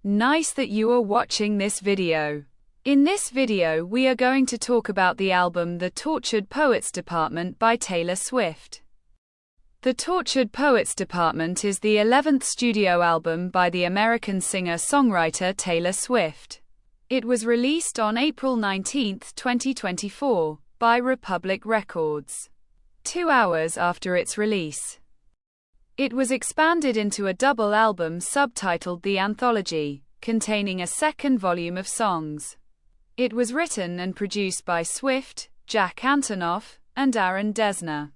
Nice that you are watching this video. In this video we are going to talk about the album The Tortured Poets Department by Taylor Swift. The Tortured Poets Department is the 11th studio album by the American singer-songwriter Taylor Swift. It was released on April 19, 2024, by Republic Records, 2 hours after its release. It was expanded into a double album subtitled The Anthology, containing a second volume of songs. It was written and produced by Swift, Jack Antonoff, and Aaron Dessner.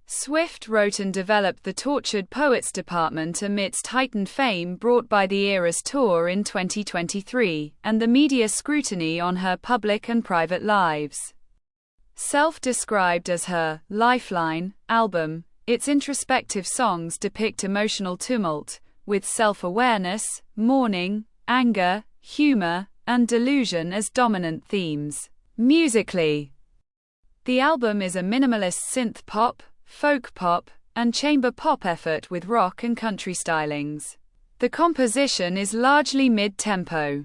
Swift wrote and developed the Tortured Poets Department amidst heightened fame brought by the Eras Tour in 2023, and the media scrutiny on her public and private lives. Self-described as her lifeline album, its introspective songs depict emotional tumult, with self-awareness, mourning, anger, humor, and delusion as dominant themes. Musically, the album is a minimalist synth pop, folk pop, and chamber pop effort with rock and country stylings. The composition is largely mid-tempo,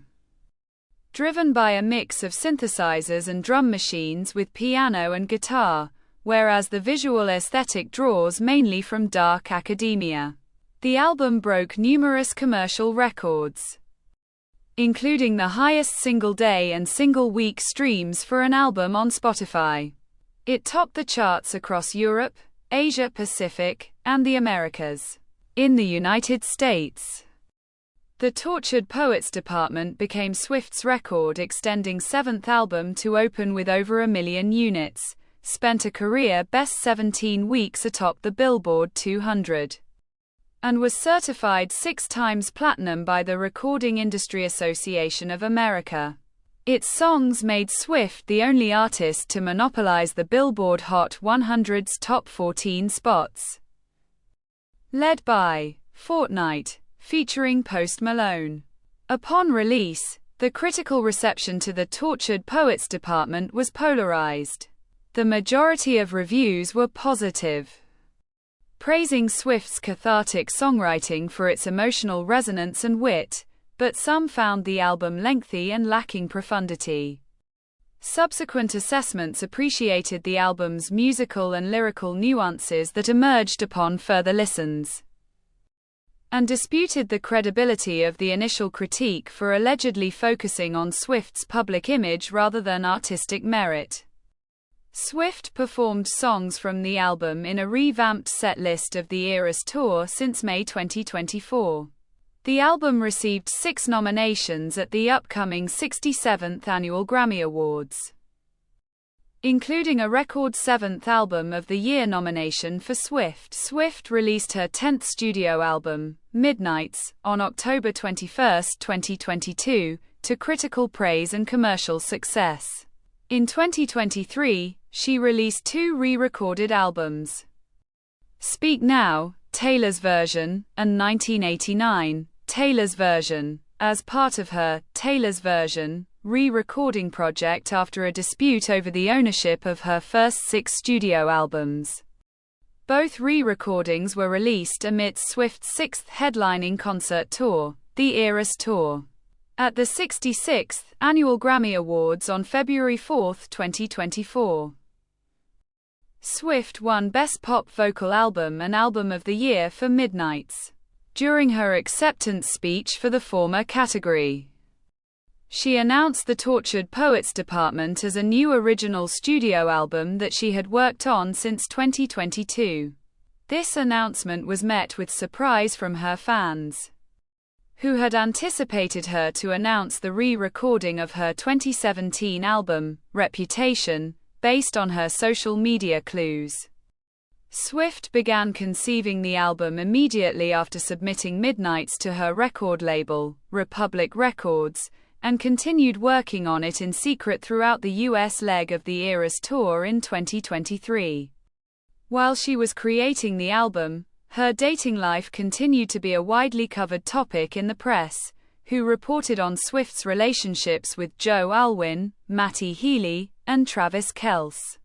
driven by a mix of synthesizers and drum machines with piano and guitar, whereas the visual aesthetic draws mainly from dark academia. The album broke numerous commercial records, including the highest single-day and single-week streams for an album on Spotify. It topped the charts across Europe, Asia Pacific, and the Americas. In the United States, The Tortured Poets Department became Swift's record-extending 7th album to open with over 1 million units, spent a career-best 17 weeks atop the Billboard 200, and was certified 6 times platinum by the Recording Industry Association of America. Its songs made Swift the only artist to monopolize the Billboard Hot 100's top 14 spots, led by Fortnight, featuring Post Malone. Upon release, the critical reception to The Tortured Poets Department was polarized. The majority of reviews were positive, praising Swift's cathartic songwriting for its emotional resonance and wit, but some found the album lengthy and lacking profundity. Subsequent assessments appreciated the album's musical and lyrical nuances that emerged upon further listens, and disputed the credibility of the initial critique for allegedly focusing on Swift's public image rather than artistic merit. Swift performed songs from the album in a revamped set list of the Eras Tour since May 2024. The album received 6 nominations at the upcoming 67th Annual Grammy Awards, including a record 7th Album of the Year nomination for Swift. Swift released her 10th studio album, Midnights, on October 21, 2022, to critical praise and commercial success. In 2023, she released 2 re-recorded albums, Speak Now, Taylor's Version, and 1989, Taylor's Version, as part of her Taylor's Version re-recording project after a dispute over the ownership of her first 6 studio albums. Both re-recordings were released amidst Swift's 6th headlining concert tour, the Eras Tour, at the 66th Annual Grammy Awards on February 4, 2024. Swift won Best Pop Vocal Album and Album of the Year for Midnights, during her acceptance speech for the former category. She announced The Tortured Poets Department as a new original studio album that she had worked on since 2022. This announcement was met with surprise from her fans, who had anticipated her to announce the re-recording of her 2017 album, Reputation, based on her social media clues. Swift began conceiving the album immediately after submitting Midnights to her record label, Republic Records, and continued working on it in secret throughout the US leg of the Eras Tour in 2023. While she was creating the album, her dating life continued to be a widely covered topic in the press, who reported on Swift's relationships with Joe Alwyn, Matty Healy, and Travis Kelce.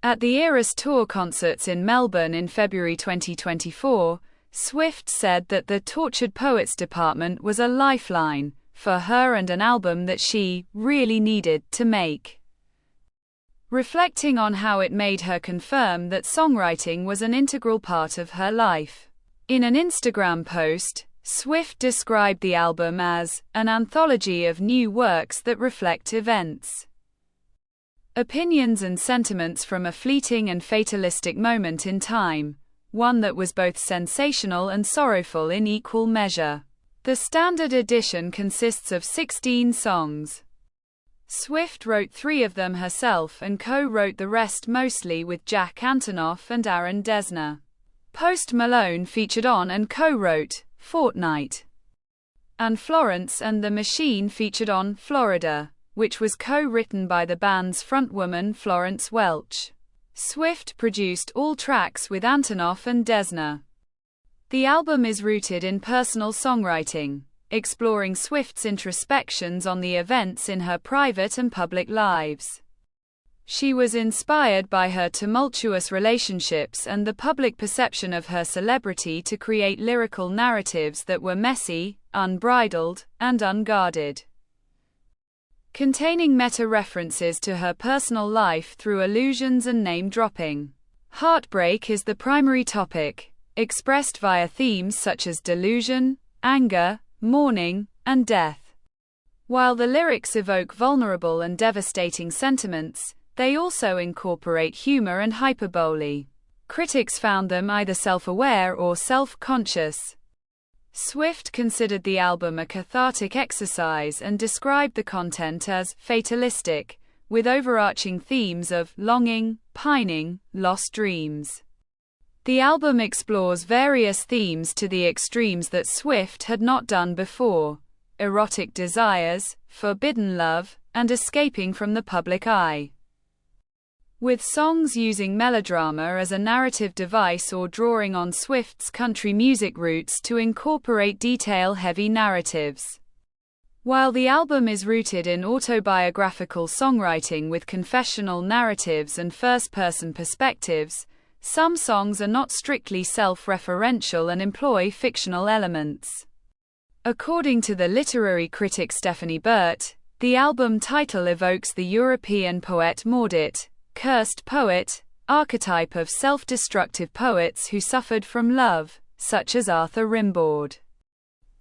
At the Eras Tour concerts in Melbourne in February 2024, Swift said that the Tortured Poets Department was a lifeline for her and an album that she really needed to make. Reflecting on how it made her confirm that songwriting was an integral part of her life. In an Instagram post, Swift described the album as an anthology of new works that reflect events, opinions and sentiments from a fleeting and fatalistic moment in time, one that was both sensational and sorrowful in equal measure. The standard edition consists of 16 songs. Swift wrote 3 of them herself and co-wrote the rest, mostly with Jack Antonoff and Aaron Dessner. Post Malone featured on and co-wrote Fortnight, and Florence and the Machine featured on Florida, which was co-written by the band's frontwoman Florence Welch. Swift produced all tracks with Antonoff and Dessner. The album is rooted in personal songwriting, exploring Swift's introspections on the events in her private and public lives. She was inspired by her tumultuous relationships and the public perception of her celebrity to create lyrical narratives that were messy, unbridled, and unguarded, containing meta-references to her personal life through allusions and name-dropping. Heartbreak is the primary topic, expressed via themes such as delusion, anger, mourning, and death. While the lyrics evoke vulnerable and devastating sentiments, they also incorporate humor and hyperbole. Critics found them either self-aware or self-conscious. Swift considered the album a cathartic exercise and described the content as fatalistic, with overarching themes of longing, pining, lost dreams. The album explores various themes to the extremes that Swift had not done before: erotic desires, forbidden love, and escaping from the public eye. With songs using melodrama as a narrative device or drawing on Swift's country music roots to incorporate detail-heavy narratives. While the album is rooted in autobiographical songwriting with confessional narratives and first-person perspectives, some songs are not strictly self-referential and employ fictional elements. According to the literary critic Stephanie Burt, the album title evokes the European poet Maudit, cursed poet, archetype of self-destructive poets who suffered from love, such as Arthur Rimbaud,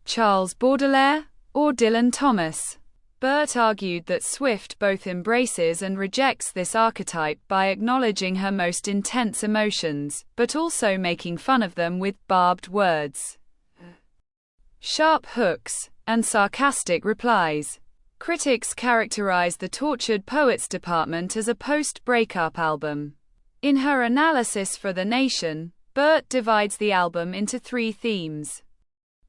Charles Baudelaire, or Dylan Thomas. Burt argued that Swift both embraces and rejects this archetype by acknowledging her most intense emotions, but also making fun of them with barbed words, sharp hooks, and sarcastic replies. Critics characterize the Tortured Poets Department as a post-breakup album. In her analysis for The Nation, Burt divides the album into 3 themes.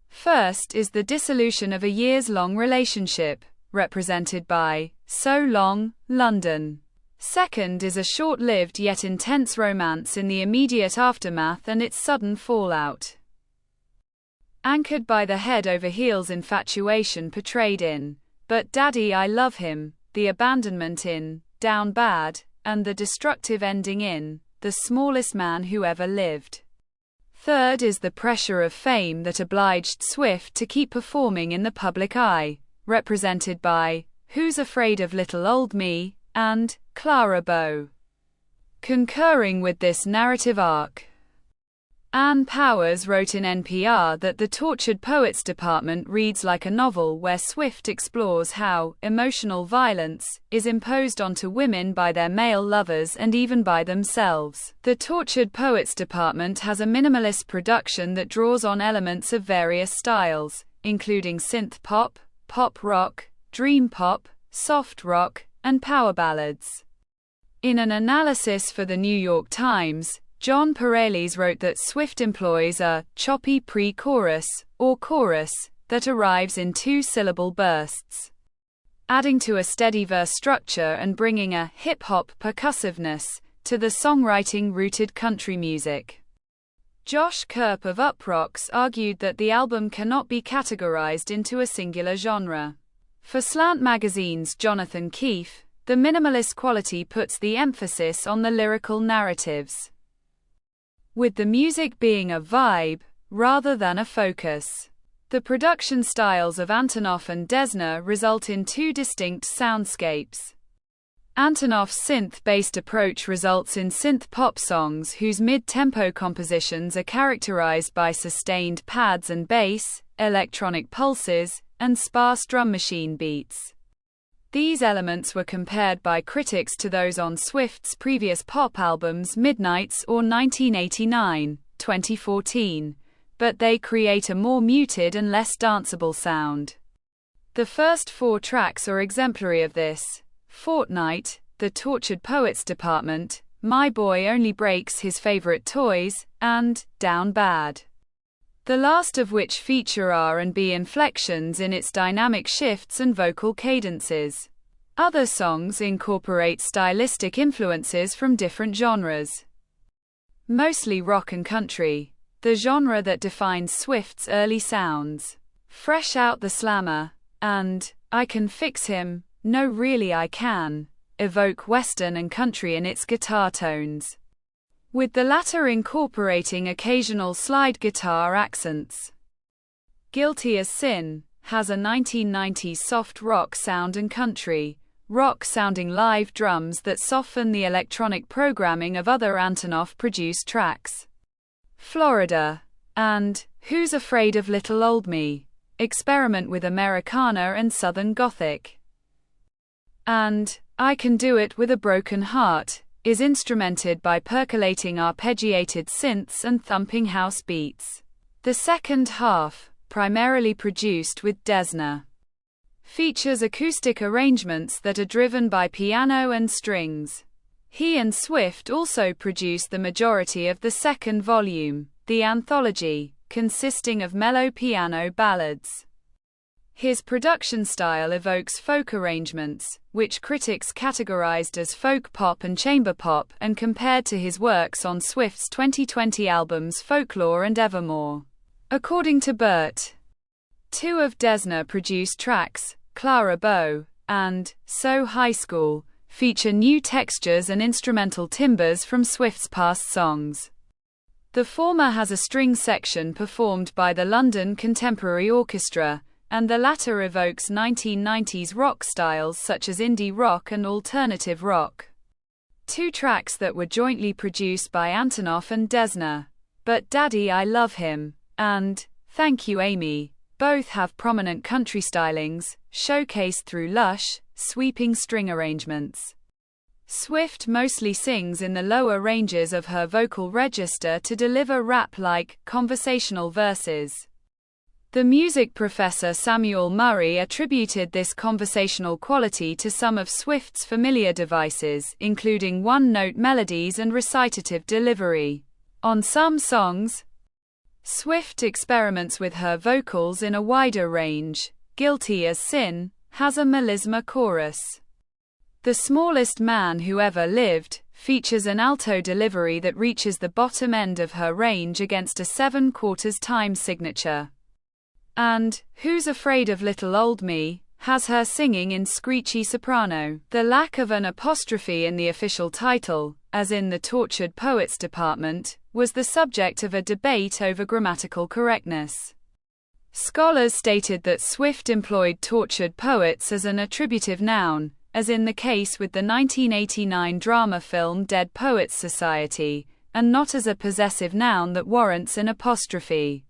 First is the dissolution of a years-long relationship, represented by So Long, London. Second is a short-lived yet intense romance in the immediate aftermath and its sudden fallout, anchored by the head-over-heels infatuation portrayed in But Daddy I Love Him, the abandonment in Down Bad, and the destructive ending in The Smallest Man Who Ever Lived. Third is the pressure of fame that obliged Swift to keep performing in the public eye, represented by Who's Afraid of Little Old Me, and Clara Bow. Concurring with this narrative arc, Ann Powers wrote in NPR that the Tortured Poets Department reads like a novel where Swift explores how emotional violence is imposed onto women by their male lovers and even by themselves. The Tortured Poets Department has a minimalist production that draws on elements of various styles, including synth pop, pop rock, dream pop, soft rock, and power ballads. In an analysis for the New York Times, John Pareles wrote that Swift employs a choppy pre-chorus, or chorus, that arrives in 2-syllable bursts, adding to a steady verse structure and bringing a hip-hop percussiveness to the songwriting-rooted country music. Josh Kerp of Uproxx argued that the album cannot be categorized into a singular genre. For Slant Magazine's Jonathan Keefe, the minimalist quality puts the emphasis on the lyrical narratives, with the music being a vibe rather than a focus. The production styles of Antonoff and Desna result in two distinct soundscapes. Antonoff's synth-based approach results in synth-pop songs whose mid-tempo compositions are characterized by sustained pads and bass, electronic pulses, and sparse drum machine beats. These elements were compared by critics to those on Swift's previous pop albums Midnights or 1989, 2014, but they create a more muted and less danceable sound. The first 4 tracks are exemplary of this: Fortnight, The Tortured Poets Department, My Boy Only Breaks His Favorite Toys, and Down Bad. The last of which feature R&B inflections in its dynamic shifts and vocal cadences. Other songs incorporate stylistic influences from different genres, mostly rock and country, the genre that defines Swift's early sounds. Fresh Out the Slammer and I Can Fix Him, No Really I Can evoke western and country in its guitar tones, with the latter incorporating occasional slide guitar accents. Guilty as Sin has a 1990s soft rock sound and country rock-sounding live drums that soften the electronic programming of other Antonoff-produced tracks. Florida and Who's Afraid of Little Old Me experiment with Americana and Southern Gothic. And I Can Do It With a Broken Heart is instrumented by percolating arpeggiated synths and thumping house beats. The second half, primarily produced with Desna, features acoustic arrangements that are driven by piano and strings. He and Swift also produced the majority of the second volume, the anthology, consisting of mellow piano ballads. His production style evokes folk arrangements, which critics categorized as folk pop and chamber pop, and compared to his works on Swift's 2020 albums Folklore and Evermore. According to Burt, 2 of Desna-produced tracks, Clara Bow and So High School, feature new textures and instrumental timbres from Swift's past songs. The former has a string section performed by the London Contemporary Orchestra, and the latter evokes 1990s rock styles such as indie rock and alternative rock. 2 tracks that were jointly produced by Antonoff and Desna, But Daddy I Love Him and Thank You Amy, both have prominent country stylings, showcased through lush, sweeping string arrangements. Swift mostly sings in the lower ranges of her vocal register to deliver rap-like, conversational verses. The music professor Samuel Murray attributed this conversational quality to some of Swift's familiar devices, including one-note melodies and recitative delivery. On some songs, Swift experiments with her vocals in a wider range. Guilty as Sin has a melisma chorus. The Smallest Man Who Ever Lived features an alto delivery that reaches the bottom end of her range against a 7/4 time signature. And Who's Afraid of Little Old Me has her singing in screechy soprano. The lack of an apostrophe in the official title, as in The Tortured Poets Department, was the subject of a debate over grammatical correctness. Scholars stated that Swift employed tortured poets as an attributive noun, as in the case with the 1989 drama film Dead Poets Society, and not as a possessive noun that warrants an apostrophe.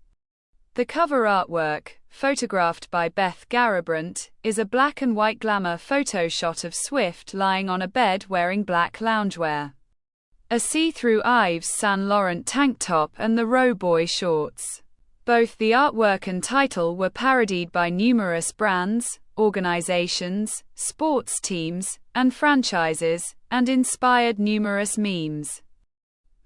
The cover artwork, photographed by Beth Garabrandt, is a black and white glamour photo shot of Swift lying on a bed wearing black loungewear, a see-through Yves Saint Laurent tank top and the Row Boy shorts. Both the artwork and title were parodied by numerous brands, organizations, sports teams, and franchises, and inspired numerous memes.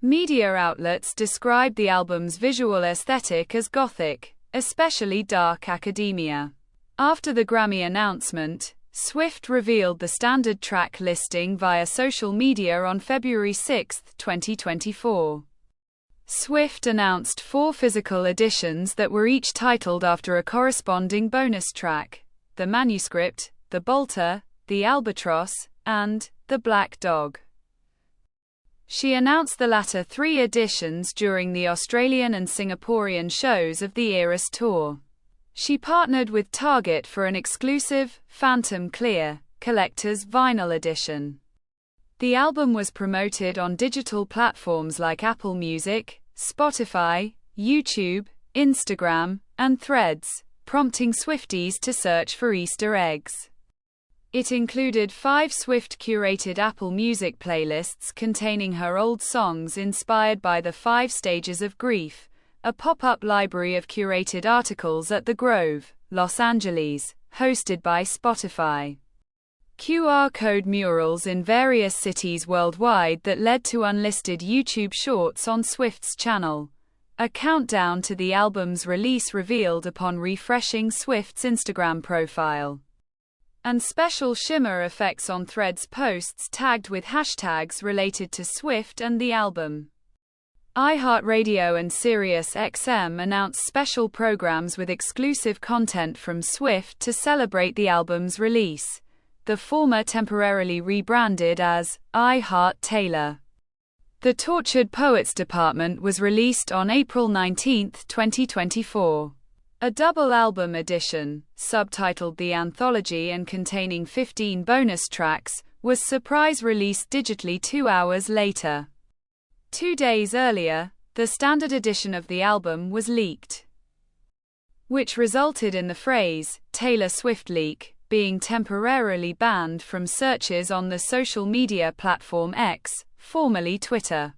Media outlets described the album's visual aesthetic as gothic, especially dark academia. After the Grammy announcement, Swift revealed the standard track listing via social media on February 6, 2024. Swift announced 4 physical editions that were each titled after a corresponding bonus track: The Manuscript, The Bolter, The Albatross, and The Black Dog. She announced the latter 3 editions during the Australian and Singaporean shows of the Eras Tour. She partnered with Target for an exclusive, Phantom Clear, collector's vinyl edition. The album was promoted on digital platforms like Apple Music, Spotify, YouTube, Instagram, and Threads, prompting Swifties to search for Easter eggs. It included 5 Swift-curated Apple Music playlists containing her old songs inspired by the 5 stages of grief, a pop-up library of curated articles at The Grove, Los Angeles, hosted by Spotify. QR code murals in various cities worldwide that led to unlisted YouTube shorts on Swift's channel. A countdown to the album's release revealed upon refreshing Swift's Instagram profile. And special shimmer effects on Threads posts tagged with hashtags related to Swift and the album. iHeartRadio and SiriusXM announced special programs with exclusive content from Swift to celebrate the album's release, the former temporarily rebranded as iHeart Taylor. The Tortured Poets Department was released on April 19, 2024. A double album edition, subtitled The Anthology and containing 15 bonus tracks, was surprise released digitally 2 hours later. 2 days earlier, the standard edition of the album was leaked, which resulted in the phrase, Taylor Swift leak, being temporarily banned from searches on the social media platform X, formerly Twitter.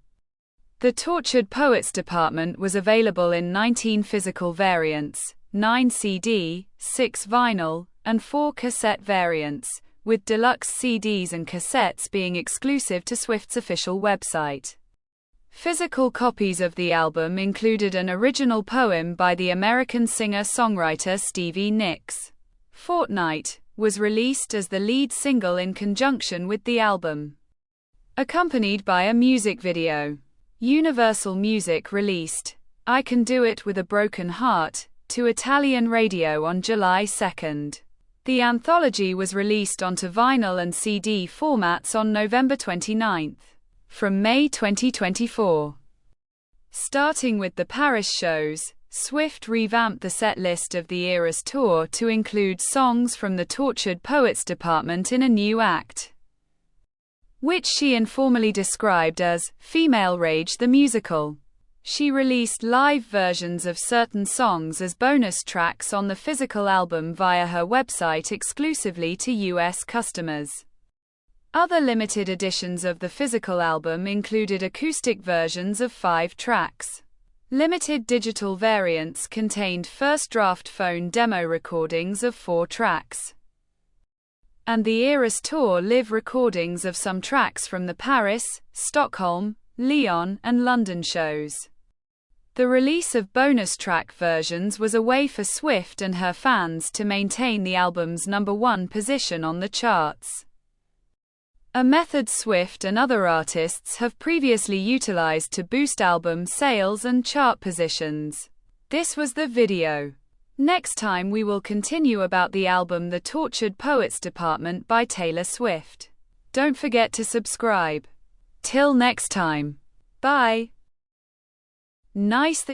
The Tortured Poets Department was available in 19 physical variants, 9 CD, 6 vinyl, and 4 cassette variants, with deluxe CDs and cassettes being exclusive to Swift's official website. Physical copies of the album included an original poem by the American singer-songwriter Stevie Nicks. Fortnight was released as the lead single in conjunction with the album, accompanied by a music video. Universal Music released I Can Do It With a Broken Heart to Italian radio on July 2. The anthology was released onto vinyl and CD formats on November 29. From May 2024. Starting with the Paris shows, Swift revamped the set list of the Eras Tour to include songs from the Tortured Poets Department in a new act, which she informally described as Female Rage the Musical. She released live versions of certain songs as bonus tracks on the physical album via her website exclusively to US customers. Other limited editions of the physical album included acoustic versions of 5 tracks. Limited digital variants contained first draft phone demo recordings of 4 tracks, and the Eras Tour live recordings of some tracks from the Paris, Stockholm, Lyon, and London shows. The release of bonus track versions was a way for Swift and her fans to maintain the album's #1 position on the charts, a method Swift and other artists have previously utilized to boost album sales and chart positions. This was the video. Next time we will continue about the album The Tortured Poets Department by Taylor Swift. Don't forget to subscribe. Till next time. Bye. Nice.